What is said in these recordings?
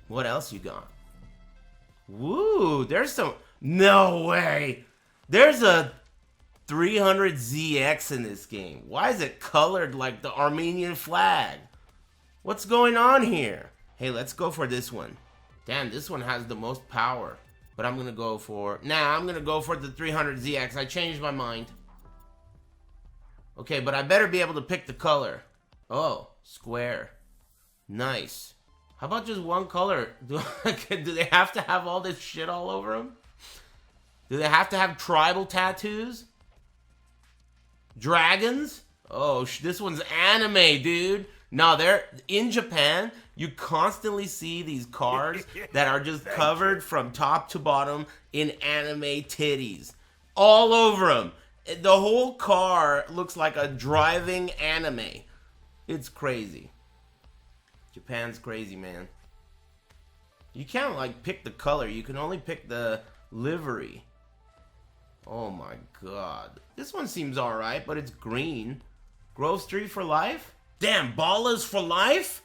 What else you got? Woo, there's some... No way! There's a 300ZX in this game. Why is it colored like the Armenian flag? What's going on here? Hey, let's go for this one. Damn, this one has the most power. But I'm gonna go for... Nah, I'm gonna go for the 300ZX. I changed my mind. Okay, but I better be able to pick the color. Oh, square. Nice. How about just one color? Do they have to have all this shit all over them? Do they have to have tribal tattoos? Dragons? Oh, this one's anime, dude. No, they're in Japan. You constantly see these cars that are just covered from top to bottom in anime titties. All over them. The whole car looks like a driving anime. It's crazy. Japan's crazy, man. You can't, like, pick the color. You can only pick the livery. Oh, my God. This one seems alright, but it's green. Grove Street for life? Damn, ballas for life?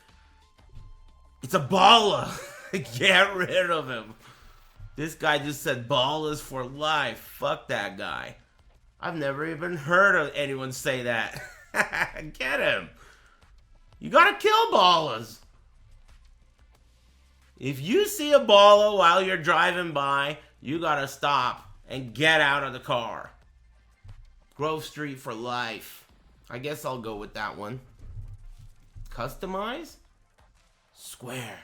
It's a balla. Get rid of him. This guy just said ballas for life. Fuck that guy. I've never even heard of anyone say that. Get him. You gotta kill ballas. If you see a balla while you're driving by, you gotta stop and get out of the car. Grove Street for life. I guess I'll go with that one. Customize? Square.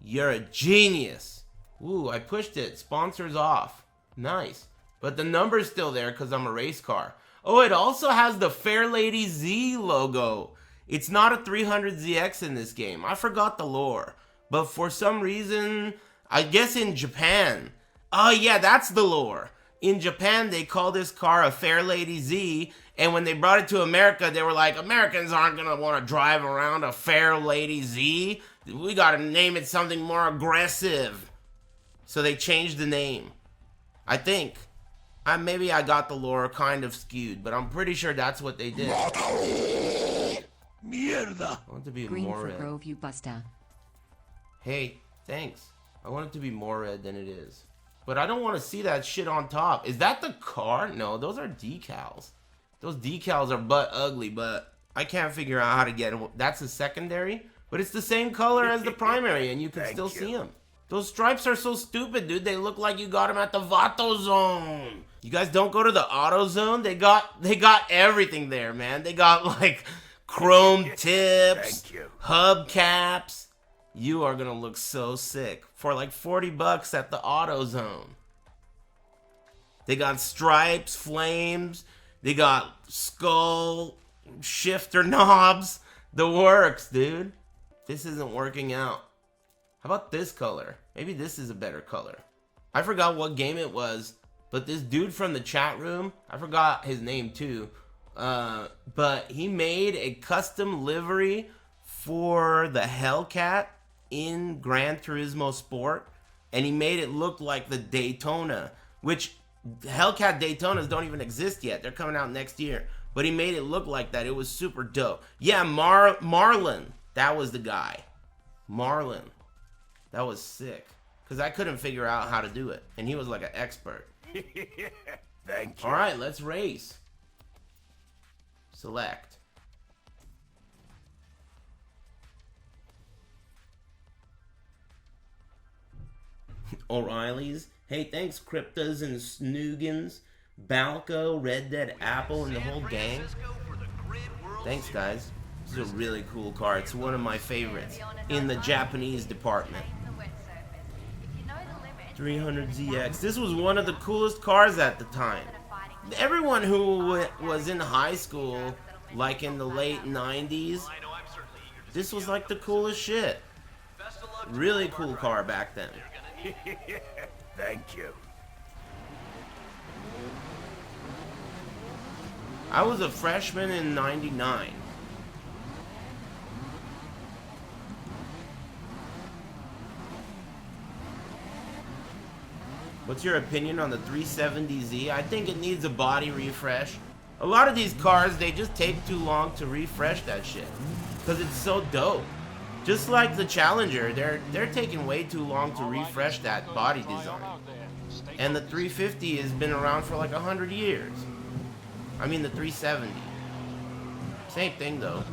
You're a genius. Ooh, I pushed it. Sponsors off. Nice. But the number's still there because I'm a race car. Oh, it also has the Fairlady Z logo. It's not a 300ZX in this game. I forgot the lore. But for some reason, I guess in Japan. Oh yeah, that's the lore. In Japan, they call this car a Fairlady Z. And when they brought it to America, they were like, Americans aren't going to want to drive around a Fairlady Z. We got to name it something more aggressive. So they changed the name. I think. Maybe I got the lore kind of skewed, but I'm pretty sure that's what they did. Mierda. I want it to be Green more for red. Grove, you busta. Hey, thanks. I want it to be more red than it is. But I don't want to see that shit on top. Is that the car? No, those are decals. Those decals are butt ugly, but I can't figure out how to get them. That's a secondary, but it's the same color as the primary, and you can still see them. Those stripes are so stupid, dude. They look like you got them at the Vato Zone. You guys don't go to the Auto Zone? They got everything there, man. They got like chrome tips, hubcaps. You are gonna look so sick for like $40 at the Auto Zone. They got stripes, flames. They got skull shifter knobs. The works, dude. This isn't working out. How about this color? Maybe this is a better color. I forgot what game it was, but this dude from the chat room, I forgot his name too, but he made a custom livery for the Hellcat in Gran Turismo Sport, and he made it look like the Daytona, which Hellcat Daytonas don't even exist yet. They're coming out next year, but he made it look like that. It was super dope. Yeah, Marlon, that was the guy. Marlon. That was sick. Because I couldn't figure out how to do it. And he was like an expert. Thank you. Alright, let's race. Select. O'Reilly's. Hey, thanks, Cryptas and Snoogans. Balco, Red Dead Apple, and the whole gang. Thanks, guys. This is a really cool car. It's one of my favorites in the Japanese department. 300ZX. This was one of the coolest cars at the time. Everyone who was in high school, like in the late 90s, this was like the coolest shit. Really cool car back then. Thank you. I was a freshman in '99. What's your opinion on the 370Z? I think it needs a body refresh. A lot of these cars, they just take too long to refresh that shit. Because it's so dope. Just like the Challenger, they're taking way too long to refresh that body design. And the 350 has been around for like 100 years. I mean the 370. Same thing though.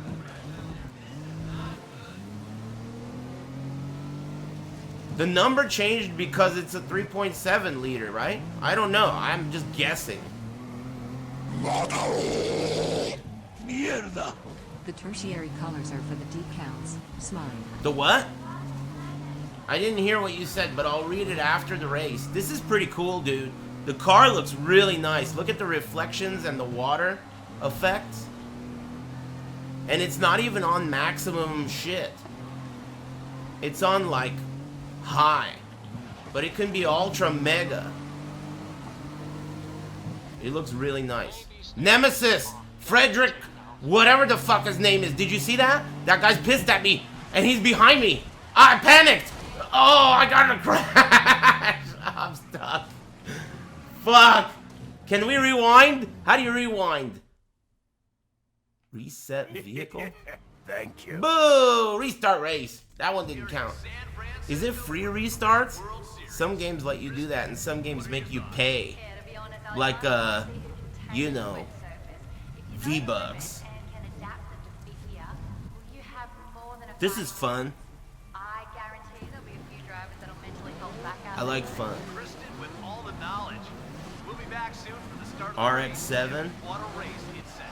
The number changed because it's a 3.7 liter, right? I don't know. I'm just guessing. Mierda. The tertiary colors are for the decals. Smile. The what? I didn't hear what you said, but I'll read it after the race. This is pretty cool, dude. The car looks really nice. Look at the reflections and the water effects. And it's not even on maximum shit. It's on like high. But it can be ultra mega. It looks really nice. Nemesis! Frederick! Whatever the fuck his name is. Did you see that? That guy's pissed at me. And he's behind me. I panicked. Oh, I got in a crash. I'm stuck. Fuck. Can we rewind? How do you rewind? Reset vehicle? Thank you. Boo! Restart race. That one didn't count. Is it free restarts? Some games let you do that, and some games make you pay. Like, you know, V-Bucks. This is fun. I like fun. RX-7.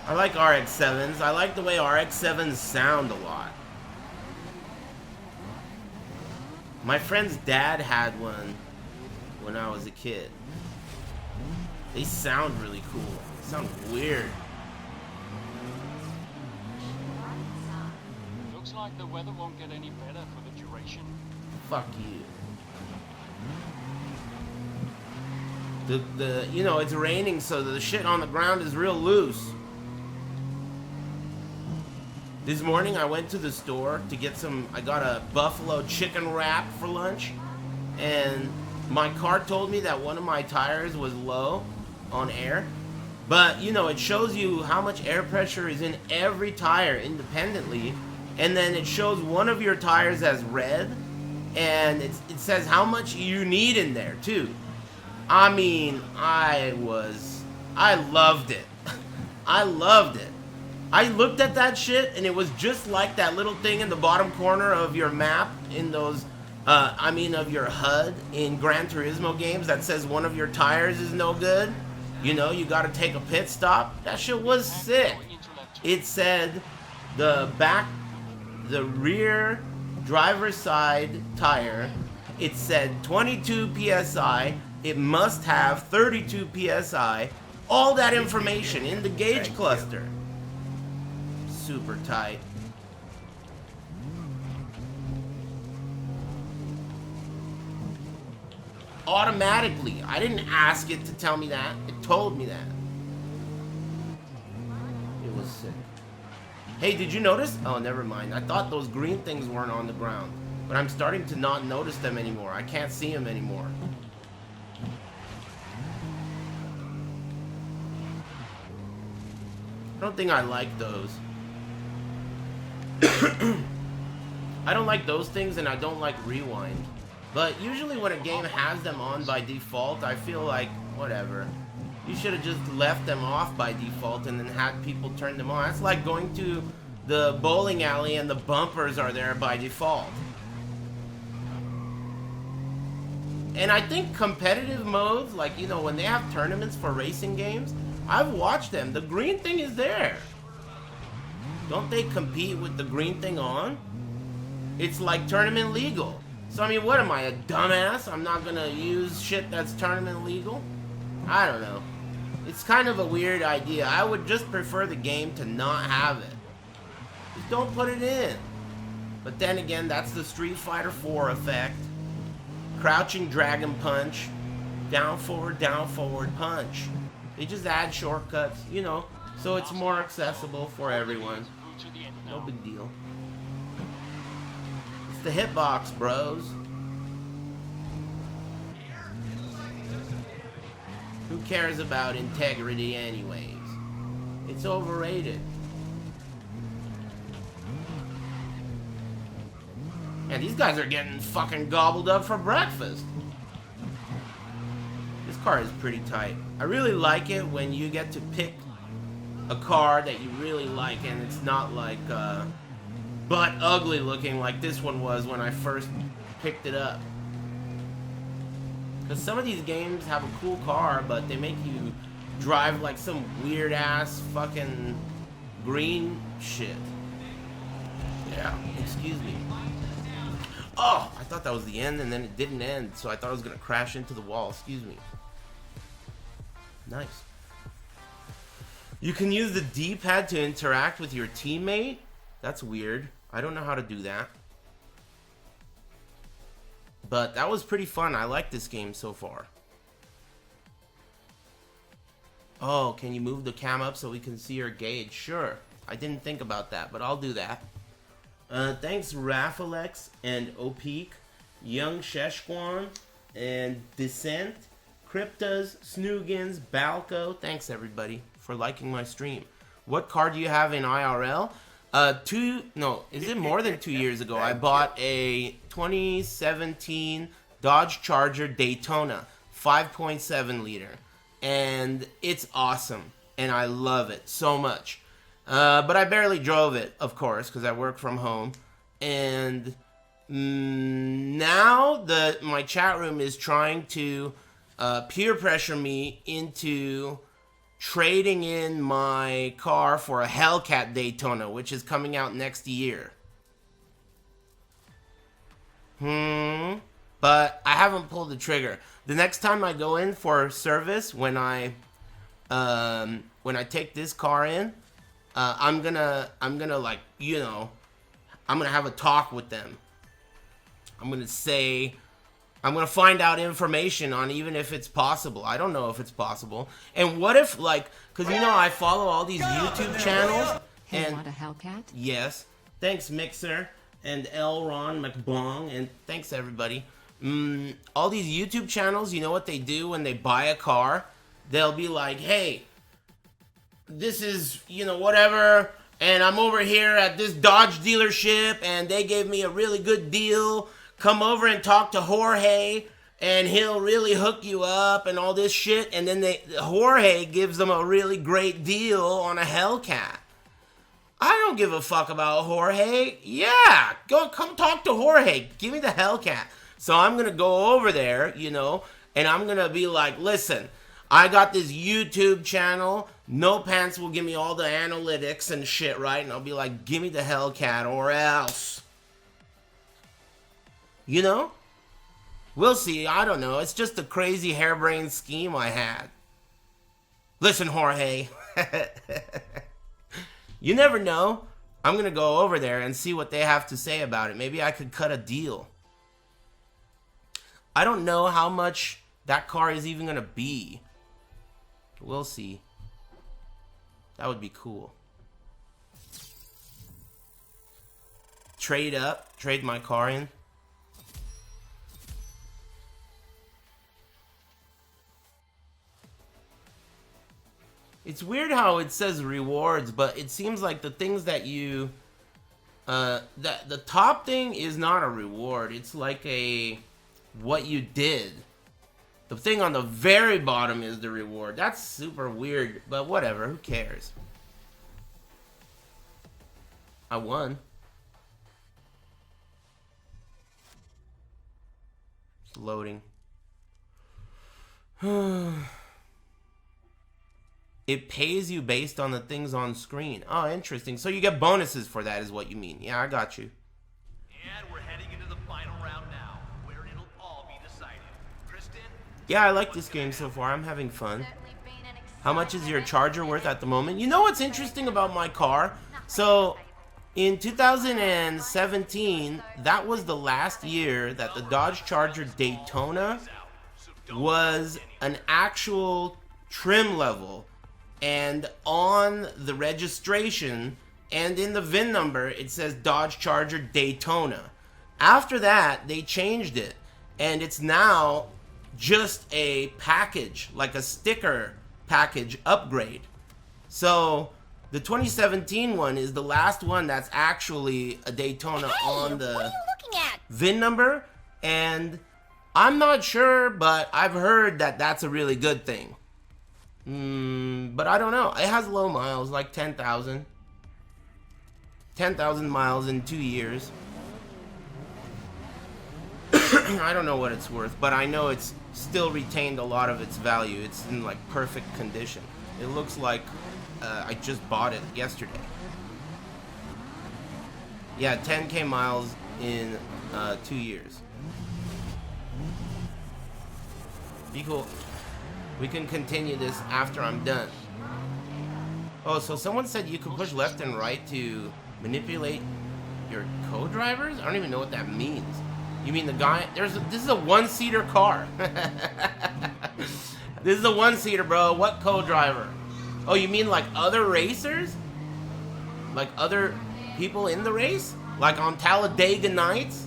I like RX-7s. I like the way RX-7s sound a lot. My friend's dad had one when I was a kid. They sound really cool. They sound weird. Looks like the weather won't get any better for the duration. Fuck you. You know, it's raining, so the shit on the ground is real loose. This morning I went to the store to get I got a buffalo chicken wrap for lunch, and my car told me that one of my tires was low on air. But, you know, it shows you how much air pressure is in every tire independently, and then it shows one of your tires as red, and it says how much you need in there, too. I mean, I loved it. I loved it. I looked at that shit, and it was just like that little thing in the bottom corner of your map in those, of your HUD in Gran Turismo games that says one of your tires is no good. You know, you gotta take a pit stop. That shit was sick. It said the rear driver's side tire, it said 22 PSI. It must have 32 PSI. All that information in the gauge cluster. Super tight. Automatically. I didn't ask it to tell me that. It told me that. It was sick. Hey, did you notice? Oh, never mind. I thought those green things weren't on the ground. But I'm starting to not notice them anymore. I can't see them anymore. I don't think I like those. I don't like those things, and I don't like rewind. But usually when a game has them on by default, I feel like, whatever. You should have just left them off by default and then had people turn them on. That's like going to the bowling alley and the bumpers are there by default. And I think competitive modes, like, you know, when they have tournaments for racing games, I've watched them. The green thing is there. Don't they compete with the green thing on? It's like tournament legal. So, I mean, what am I, a dumbass? I'm not gonna use shit that's tournament legal? I don't know. It's kind of a weird idea. I would just prefer the game to not have it. Just don't put it in. But then again, that's the Street Fighter IV effect. Crouching dragon punch. Down forward punch. They just add shortcuts, you know, so it's more accessible for everyone. No big deal. It's the hitbox, bros. Who cares about integrity anyways? It's overrated. Man, these guys are getting fucking gobbled up for breakfast. This car is pretty tight. I really like it when you get to pick a car that you really like and it's not like butt ugly looking like this one was when I first picked it up. Because some of these games have a cool car, but they make you drive like some weird ass fucking green shit. Yeah, excuse me. Oh, I thought that was the end and then it didn't end, so I thought I was gonna crash into the wall. Excuse me. Nice. You can use the D-pad to interact with your teammate? That's weird. I don't know how to do that. But that was pretty fun. I like this game so far. Oh, can you move the cam up so we can see your gauge? Sure. I didn't think about that, but I'll do that. Thanks Rafalex and Opeek, Young Sheshquan, and Descent, Cryptas, Snoogans, Balco. Thanks everybody for liking my stream. What car do you have in IRL? Is it more than 2 years ago? I bought a 2017 Dodge Charger Daytona, 5.7 liter. And it's awesome. And I love it so much. But I barely drove it, of course, because I work from home. And now my chat room is trying to peer pressure me into trading in my car for a Hellcat Daytona, which is coming out next year. But I haven't pulled the trigger. The next time I go in for service, when I take this car in, I'm gonna like, you know, I'm gonna have a talk with them. I'm gonna find out information on even if it's possible. I don't know if it's possible. And what if, like, because, you know, I follow all these YouTube channels. Hey, and want a Hellcat? Yes. Thanks, Mixer and L. Ron McBong. And thanks, everybody. All these YouTube channels, you know what they do when they buy a car? They'll be like, hey, this is, you know, whatever, and I'm over here at this Dodge dealership, and they gave me a really good deal. Come over and talk to Jorge, and he'll really hook you up and all this shit. And then Jorge gives them a really great deal on a Hellcat. I don't give a fuck about Jorge. Yeah, come talk to Jorge. Give me the Hellcat. So I'm going to go over there, you know, and I'm going to be like, listen, I got this YouTube channel. No Pants will give me all the analytics and shit, right? And I'll be like, give me the Hellcat or else. You know? We'll see. I don't know. It's just a crazy harebrained scheme I had. Listen, Jorge. You never know. I'm going to go over there and see what they have to say about it. Maybe I could cut a deal. I don't know how much that car is even going to be. We'll see. That would be cool. Trade up. Trade my car in. It's weird how it says rewards, but it seems like the things that you... the top thing is not a reward. It's like what you did. The thing on the very bottom is the reward. That's super weird, but whatever. Who cares? I won. It's loading. It pays you based on the things on screen. Oh, interesting. So you get bonuses for that is what you mean. Yeah, I got you. And we're heading into the final round now, where it'll all be decided. Kristen? Yeah, I like this game so far. I'm having fun. How much is your Charger worth at the moment? You know what's interesting about my car? So, in 2017, that was the last year that the Dodge Charger Daytona was an actual trim level. And on the registration and in the VIN number, it says Dodge Charger Daytona. After that, they changed it. And it's now just a package, like a sticker package upgrade. So the 2017 one is the last one that's actually a Daytona on the... What are you looking at? VIN number, and I'm not sure, but I've heard that that's a really good thing. But I don't know. It has low miles, like 10,000. 10,000 miles in 2 years. I don't know what it's worth, but I know it's still retained a lot of its value. It's in like perfect condition. It looks like I just bought it yesterday. Yeah, 10K miles in 2 years. Be cool. We can continue this after I'm done. Oh, so someone said you can push left and right to manipulate your co-drivers? I don't even know what that means. You mean the guy? This is a one-seater car. This is a one-seater, bro. What co-driver? Oh, you mean like other racers? Like other people in the race? Like on Talladega Nights?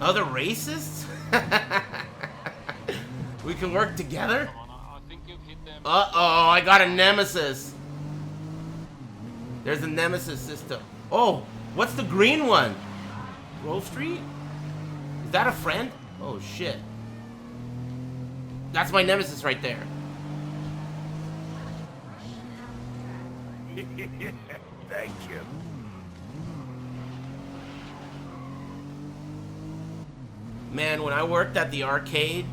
Other racists? We can work together? I think you've hit them. Uh-oh, I got a nemesis. There's a nemesis system. Oh, what's the green one? Grove Street? Is that a friend? Oh, shit. That's my nemesis right there. Thank you. Man, when I worked at the arcade,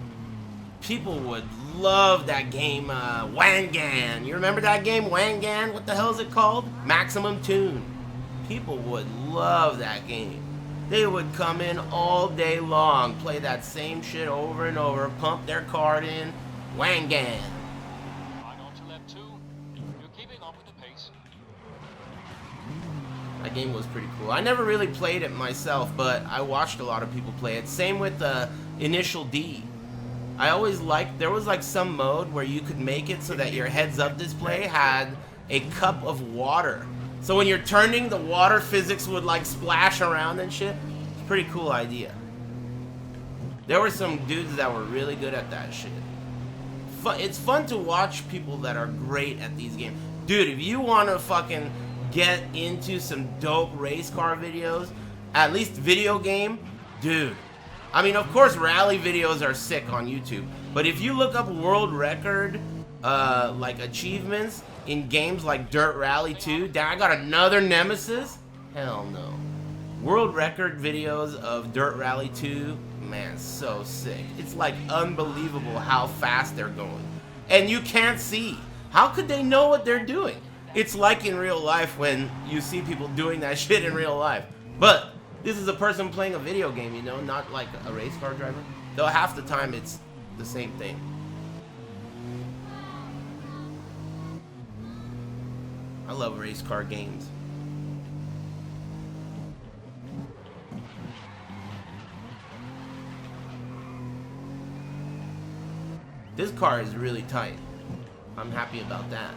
people would love that game, Wangan. You remember that game, Wangan? What the hell is it called? Maximum Tune. People would love that game. They would come in all day long, play that same shit over and over, pump their card in, Wangan. Right on to lap 2. You're keeping up with the pace. That game was pretty cool. I never really played it myself, but I watched a lot of people play it. Same with Initial D. I always liked, there was like some mode where you could make it so that your heads-up display had a cup of water. So when you're turning, the water physics would like splash around and shit. It's a pretty cool idea. There were some dudes that were really good at that shit. It's fun to watch people that are great at these games. Dude, if you want to fucking get into some dope race car videos, at least video game, dude. I mean, of course, rally videos are sick on YouTube, but if you look up world record, like achievements in games like Dirt Rally 2, damn, I got another nemesis? Hell no. World record videos of Dirt Rally 2, man, so sick. It's like unbelievable how fast they're going. And you can't see. How could they know what they're doing? It's like in real life when you see people doing that shit in real life. But this is a person playing a video game, you know, not like a race car driver. Though half the time it's the same thing. I love race car games. This car is really tight. I'm happy about that.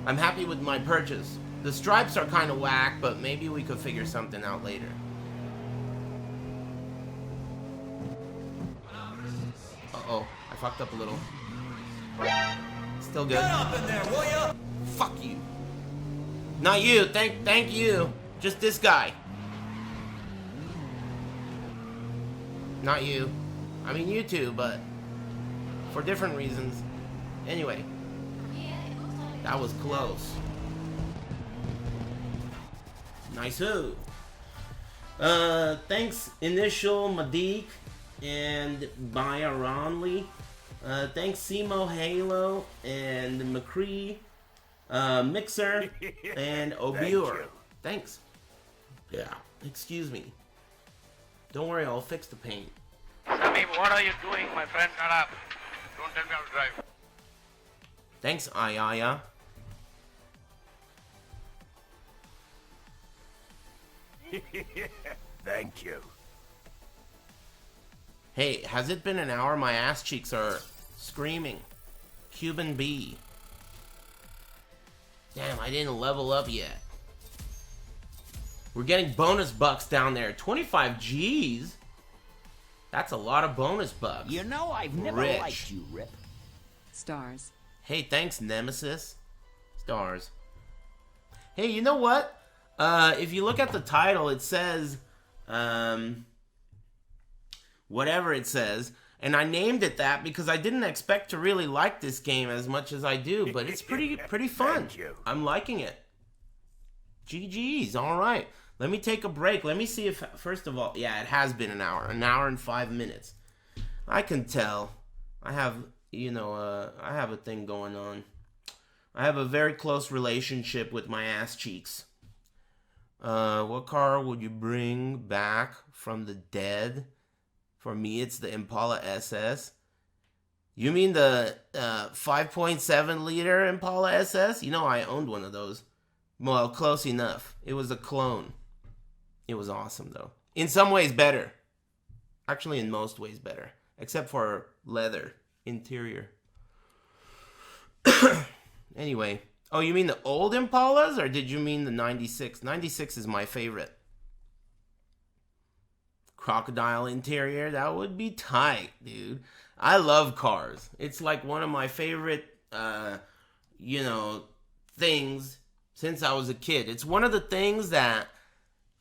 I'm happy with my purchase. The stripes are kind of whack, but maybe we could figure something out later. Uh-oh, I fucked up a little. Still good. Get up in there, will ya? Fuck you. Not you, thank you. Just this guy. Not you. I mean you too, but for different reasons. Anyway, that was close. Nice-oo. Thanks Initial Madik and Byaronly. Thanks Simo Halo and McCree, Mixer, and Obure. Thanks. Yeah, excuse me. Don't worry, I'll fix the paint. Sammy, what are you doing, my friend? Shut up. Don't tell me how to drive. Thanks, Ayaya. Thank you. Hey, has it been an hour? My ass cheeks are screaming. Cuban B. Damn, I didn't level up yet. We're getting bonus bucks down there. 25 G's? That's a lot of bonus bucks. You know I've never Rich. liked you, Rip. Stars. Hey, thanks, Nemesis. Stars. Hey, you know what? If you look at the title, it says, whatever it says. And I named it that because I didn't expect to really like this game as much as I do. But it's pretty fun. Thank you. I'm liking it. GG's, all right. Let me take a break. Let me see if, first of all, yeah, it has been an hour and 5 minutes. I can tell. I have, I have a thing going on. I have a very close relationship with my ass cheeks. What car would you bring back from the dead? For me, it's the Impala SS. You mean the 5.7 liter Impala SS? You know, I owned one of those. Well, close enough. It was a clone. It was awesome, though. In some ways, better. Actually, in most ways, better. Except for leather interior. Anyway. Oh, you mean the old Impalas? Or did you mean the 96? 96 is my favorite. Crocodile interior. That would be tight, dude. I love cars. It's like one of my favorite, things since I was a kid. It's one of the things that,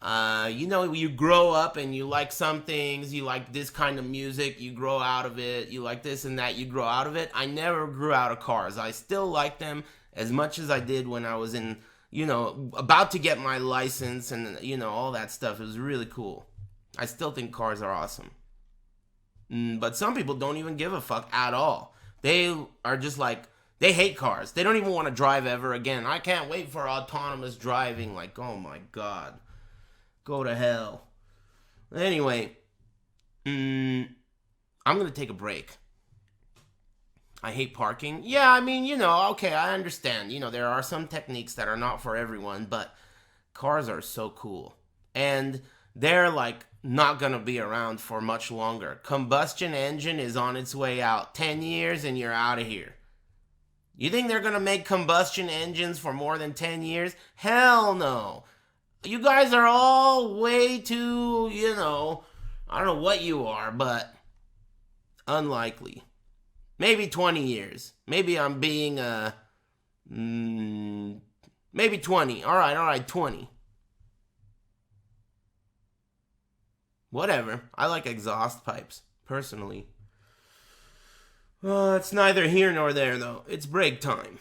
you grow up and you like some things. You like this kind of music. You grow out of it. You like this and that. You grow out of it. I never grew out of cars. I still like them as much as I did when I was in, about to get my license and, all that stuff. It was really cool. I still think cars are awesome. But some people don't even give a fuck at all. They are just like, they hate cars. They don't even want to drive ever again. I can't wait for autonomous driving. Like, oh my God. Go to hell. Anyway, I'm going to take a break. I hate parking. Yeah, I mean, okay, I understand. There are some techniques that are not for everyone, but cars are so cool. And they're like not going to be around for much longer. Combustion engine is on its way out. 10 years and you're out of here. You think they're going to make combustion engines for more than 10 years? Hell no. You guys are all way too, I don't know what you are, but unlikely. Maybe 20 years. Maybe I'm being, maybe 20. All right, 20. Whatever. I like exhaust pipes, personally. It's neither here nor there, though. It's break time.